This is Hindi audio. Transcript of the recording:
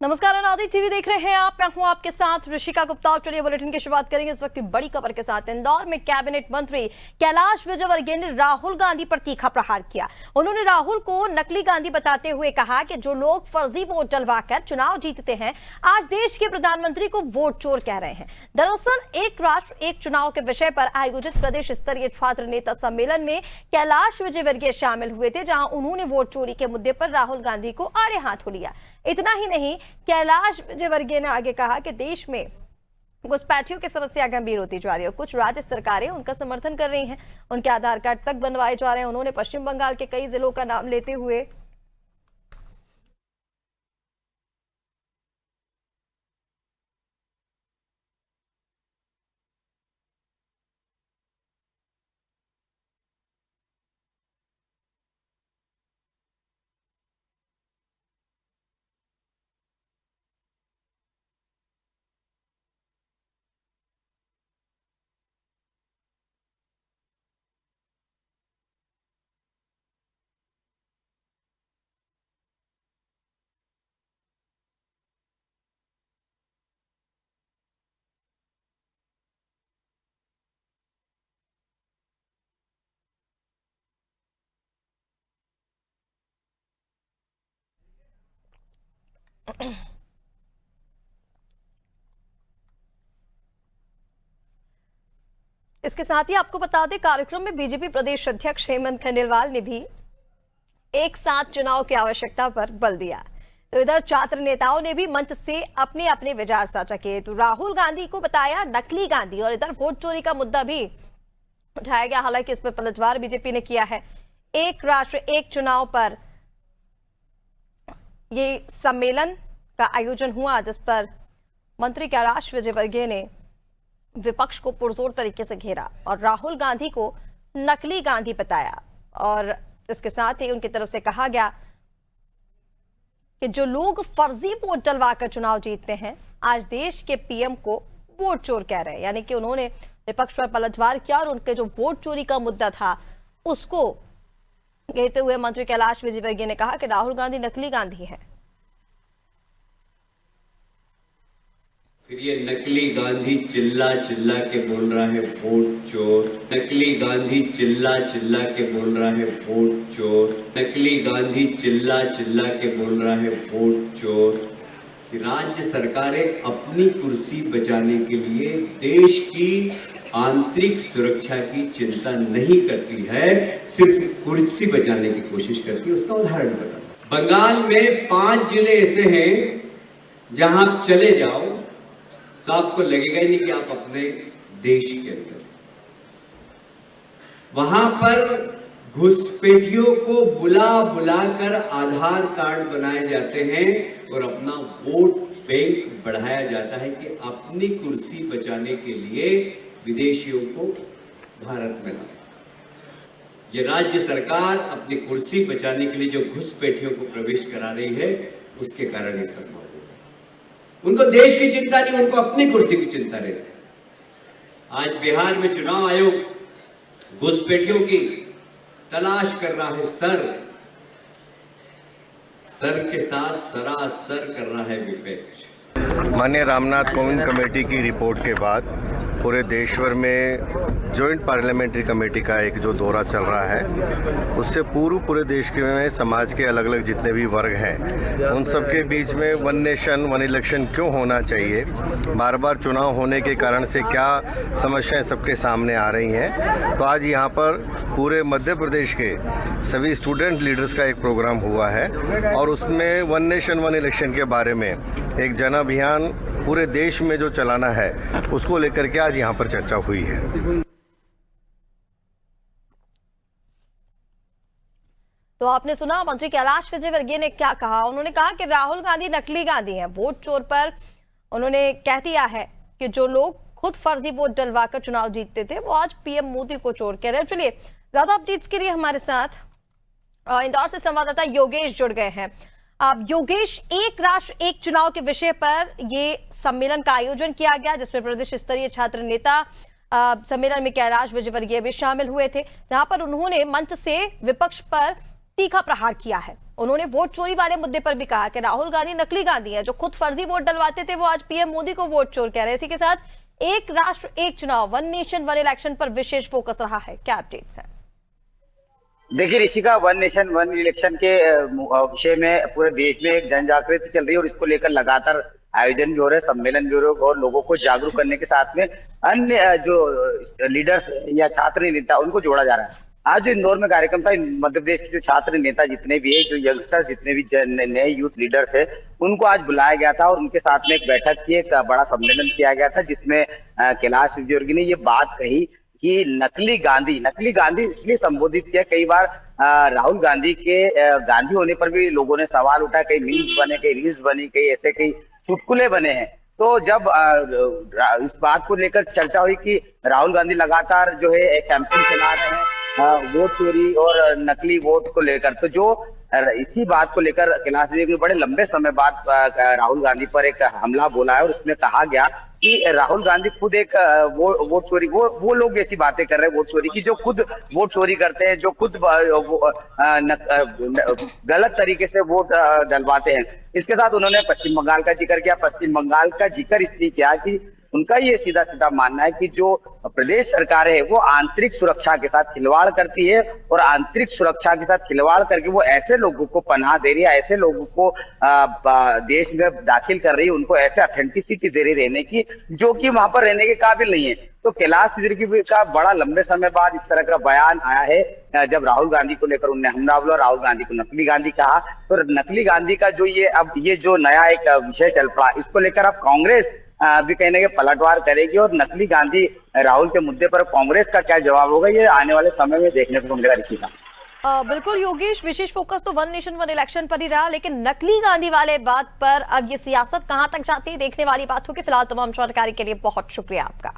नमस्कार, अनादि टीवी देख रहे हैं आप। मैं हूं आपके साथ ऋषिका गुप्ता। चलिए बुलेटिन की शुरुआत करेंगे इस वक्त की बड़ी खबर के साथ। इंदौर में कैबिनेट मंत्री कैलाश विजयवर्गीय ने राहुल गांधी पर तीखा प्रहार किया। उन्होंने राहुल को नकली गांधी बताते हुए कहा कि जो लोग फर्जी वोट डलवाकर चुनाव जीतते हैं, आज देश के प्रधानमंत्री को वोट चोर कह रहे हैं। दरअसल एक राष्ट्र एक चुनाव के विषय पर आयोजित प्रदेश स्तरीय छात्र नेता सम्मेलन में कैलाश विजयवर्गीय शामिल हुए थे, जहां उन्होंने वोट चोरी के मुद्दे पर राहुल गांधी को आड़े हाथों लिया। इतना ही नहीं, कैलाश विजयवर्गीय ने आगे कहा कि देश में घुसपैठियों की समस्या गंभीर होती जा रही है। कुछ राज्य सरकारें उनका समर्थन कर रही हैं, उनके आधार कार्ड तक बनवाए जा रहे हैं। उन्होंने पश्चिम बंगाल के कई जिलों का नाम लेते हुए इसके साथ ही आपको बता दें, कार्यक्रम में बीजेपी प्रदेश अध्यक्ष हेमंत खंडेलवाल ने भी एक साथ चुनाव की आवश्यकता पर बल दिया। तो इधर छात्र नेताओं ने भी मंच से अपने अपने विचार साझा किए। तो राहुल गांधी को बताया नकली गांधी, और इधर वोट चोरी का मुद्दा भी उठाया गया। हालांकि इस पर पलटवार बीजेपी ने किया है। एक राष्ट्र एक चुनाव पर ये सम्मेलन का आयोजन हुआ, जिस पर मंत्री कैलाश विजयवर्गीय ने विपक्ष को पुरजोर तरीके से घेरा और राहुल गांधी को नकली गांधी बताया। और इसके साथ ही उनकी तरफ से कहा गया कि जो लोग फर्जी वोट डलवाकर चुनाव जीतते हैं, आज देश के पीएम को वोट चोर कह रहे हैं। यानी कि उन्होंने विपक्ष पर पलटवार किया और उनके जो वोट चोरी का मुद्दा था उसको घेरते हुए मंत्री कैलाश विजयवर्गीय ने कहा कि राहुल गांधी नकली गांधी है। फिर ये नकली गांधी चिल्ला चिल्ला के बोल रहा है वोट चोर, नकली गांधी चिल्ला चिल्ला के बोल रहा है वोट चोर, नकली गांधी चिल्ला चिल्ला के बोल रहा है वोट चोर। कि राज्य सरकारें अपनी कुर्सी बचाने के लिए देश की आंतरिक सुरक्षा की चिंता नहीं करती है, सिर्फ कुर्सी बचाने की कोशिश करती है। उसका उदाहरण बता, बंगाल में 5 जिले ऐसे हैं जहां आप चले जाओ तो आपको लगेगा ही नहीं कि आप अपने देश के अंदर। वहां पर घुसपैठियों को बुला बुलाकर आधार कार्ड बनाए जाते हैं और अपना वोट बैंक बढ़ाया जाता है कि अपनी कुर्सी बचाने के लिए विदेशियों को भारत में लाए। ये राज्य सरकार अपनी कुर्सी बचाने के लिए जो घुसपैठियों को प्रवेश करा रही है, उसके कारण ये संभव है। उनको देश की चिंता नहीं, उनको अपनी कुर्सी की चिंता रहती है। आज बिहार में चुनाव आयोग घुसपैठियों की तलाश कर रहा है। सर के साथ सरासर कर रहा है विपक्ष। माननीय रामनाथ कोविंद कमेटी की रिपोर्ट के बाद पूरे देश भर में जॉइंट पार्लियामेंट्री कमेटी का एक जो दौरा चल रहा है, उससे पूरे देश के में समाज के अलग अलग जितने भी वर्ग हैं, उन सब के बीच में वन नेशन वन इलेक्शन क्यों होना चाहिए, बार बार चुनाव होने के कारण से क्या समस्याएं सबके सामने आ रही हैं। तो आज यहाँ पर पूरे मध्य प्रदेश के सभी स्टूडेंट लीडर्स का एक प्रोग्राम हुआ है और उसमें वन नेशन वन इलेक्शन के बारे में एक जन अभियान पूरे देश में जो चलाना है, उसको लेकर के आज यहाँ पर चर्चा हुई है। तो आपने सुना मंत्री कैलाश विजयवर्गीय ने क्या कहा। उन्होंने कहा कि राहुल गांधी नकली गांधी हैं। वोट चोर पर उन्होंने कह दिया है कि जो लोग खुद फर्जी वोट डलवाकर चुनाव जीतते थे, वो आज पीएम मोदी को चोर कह रहे हैं। चलिए, ज्यादा अपडेट्स के लिए हमारे साथ इंदौर से संवाददाता योगेश जुड़ गए हैं। योगेश, एक राष्ट्र एक चुनाव के विषय पर ये सम्मेलन का आयोजन किया गया, जिसमें प्रदेश स्तरीय छात्र नेता सम्मेलन में कैलाश विजयवर्गीय भी शामिल हुए थे, जहां पर उन्होंने मंच से विपक्ष पर तीखा प्रहार किया है। उन्होंने वोट चोरी वाले मुद्दे पर भी कहा कि राहुल गांधी नकली गांधी हैं, जो खुद फर्जी वोट डलवाते थे वो आज पीएम मोदी को वोट चोर कह रहे हैं। इसी के साथ एक राष्ट्र एक चुनाव, वन नेशन वन इलेक्शन पर विशेष फोकस रहा है। क्या अपडेट्स है? देखिए Rishika, one nation one election के विषय में पूरे देश में एक जन जागृति चल रही है और इसको लेकर लगातार आयोजन भी हो रहे हैं, सम्मेलन भी हो रहे हैं और लोगों को जागरूक करने के साथ में अन्य जो लीडर्स या छात्र नेता उनको जोड़ा जा रहा है। आज जो इंदौर में कार्यक्रम था, मध्य प्रदेश के जो छात्र नेता जितने भी है, जो यंगस्टर जितने भी नए यूथ लीडर्स है, उनको आज बुलाया गया था और उनके साथ में एक बैठक की, एक बड़ा सम्मेलन किया गया था, जिसमें कैलाश विजयवर्गीय ने ये बात कही कि नकली गांधी इसलिए संबोधित किया। कई बार राहुल गांधी के गांधी होने पर भी लोगों ने सवाल उठाया, कई मीम्स बने, कई रील्स बनी, कई ऐसे कई चुटकुले बने हैं। तो जब इस बात को लेकर चर्चा हुई कि राहुल गांधी लगातार जो है एक कैंपेन चला रहे हैं वोट चोरी और नकली वोट को लेकर, तो जो इसी बात को लेकर कैलाश विजयवर्गीय ने बड़े लंबे समय बाद राहुल गांधी पर एक हमला बोला है और उसमें कहा गया कि राहुल गांधी खुद एक वोट चोरी, वो लोग ऐसी बातें कर रहे हैं वोट चोरी की, जो खुद वोट चोरी करते हैं, जो खुद गलत तरीके से वोट डलवाते हैं। इसके साथ उन्होंने पश्चिम बंगाल का जिक्र किया। पश्चिम बंगाल का जिक्र इसलिए किया कि उनका ये सीधा सीधा मानना है कि जो प्रदेश सरकार है वो आंतरिक सुरक्षा के साथ खिलवाड़ करती है और आंतरिक सुरक्षा के साथ खिलवाड़ करके वो ऐसे लोगों को पनाह दे रही है, ऐसे लोगों को देश में दाखिल कर रही है, उनको ऐसे ऑथेंटिसिटी दे रही रहने की जो कि वहां पर रहने के काबिल नहीं है। तो कैलाश विजयवर्गीय का बड़ा लंबे समय बाद इस तरह का बयान आया है। जब राहुल गांधी को लेकर उन्हें हमला बोला, राहुल गांधी को नकली गांधी कहा, तो नकली गांधी का जो ये जो नया एक विषय चल पड़ा, इसको लेकर अब कांग्रेस भी कहने के पलटवार करेगी और नकली गांधी राहुल के मुद्दे पर कांग्रेस का क्या जवाब होगा, ये आने वाले समय में देखने को मिलेगा। ऋषिका, बिल्कुल योगेश, विशेष फोकस तो वन नेशन वन इलेक्शन पर ही रहा, लेकिन नकली गांधी वाले बात पर अब ये सियासत कहां तक जाती है देखने वाली बात होगी। फिलहाल तमाम जानकारी के लिए बहुत शुक्रिया आपका।